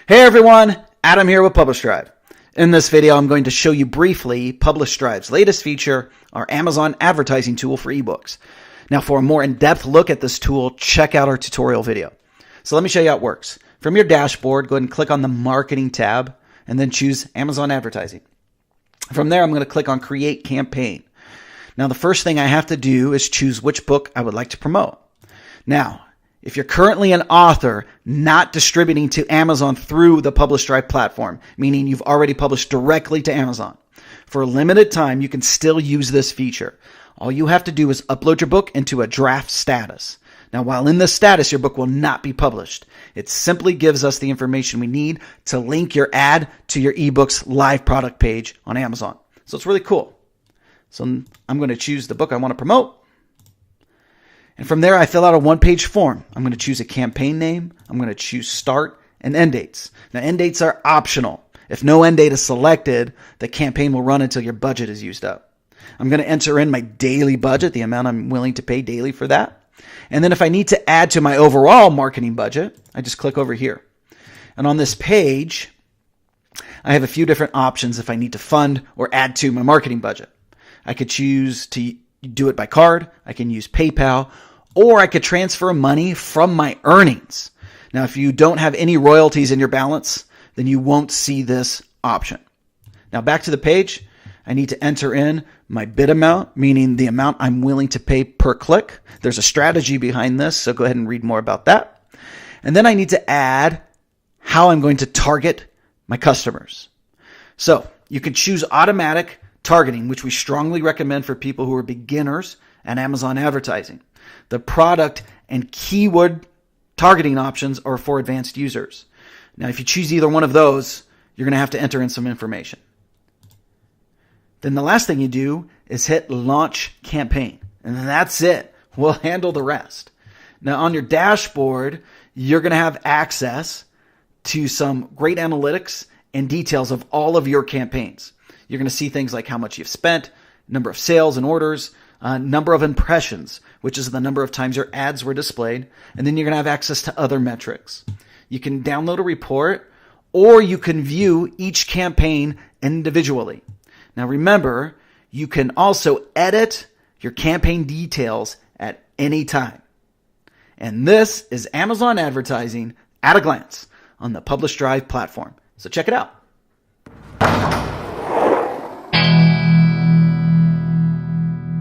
Hey everyone, Adam here with PublishDrive. In this video, I'm going to show you briefly PublishDrive's latest feature, our Amazon advertising tool for ebooks. Now for a more in-depth look at this tool, check out our tutorial video. So let me show you how it works. From your dashboard, go ahead and click on the Marketing tab and then choose Amazon Advertising. From there, I'm going to click on Create Campaign. Now the first thing I have to do is choose which book I would like to promote. Now, if you're currently an author not distributing to Amazon through the PublishDrive platform, meaning you've already published directly to Amazon, for a limited time, you can still use this feature. All you have to do is upload your book into a draft status. Now, while in this status, your book will not be published. It simply gives us the information we need to link your ad to your ebook's live product page on Amazon. So it's really cool. So I'm going to choose the book I want to promote. And from there, I fill out a one-page form. I'm going to choose a campaign name. I'm going to choose start and end dates. Now, end dates are optional. If no end date is selected, the campaign will run until your budget is used up. I'm going to enter in my daily budget, the amount I'm willing to pay daily for that. And then if I need to add to my overall marketing budget, I just click over here. And on this page, I have a few different options if I need to fund or add to my marketing budget. I could choose to do it by card. I can use PayPal. Or I could transfer money from my earnings. Now, if you don't have any royalties in your balance, then you won't see this option. Now, back to the page, I need to enter in my bid amount, meaning the amount I'm willing to pay per click. There's a strategy behind this, so go ahead and read more about that. And then I need to add how I'm going to target my customers. So you can choose automatic targeting, which we strongly recommend for people who are beginners at Amazon advertising. The product and keyword targeting options are for advanced users. Now, if you choose either one of those, you're going to have to enter in some information. Then the last thing you do is hit Launch Campaign. And that's it. We'll handle the rest. Now, on your dashboard, you're going to have access to some great analytics and details of all of your campaigns. You're going to see things like how much you've spent, number of sales and orders, number of impressions, which is the number of times your ads were displayed. And then you're going to have access to other metrics. You can download a report or you can view each campaign individually. Now remember, you can also edit your campaign details at any time. And this is Amazon advertising at a glance on the PublishDrive platform. So check it out.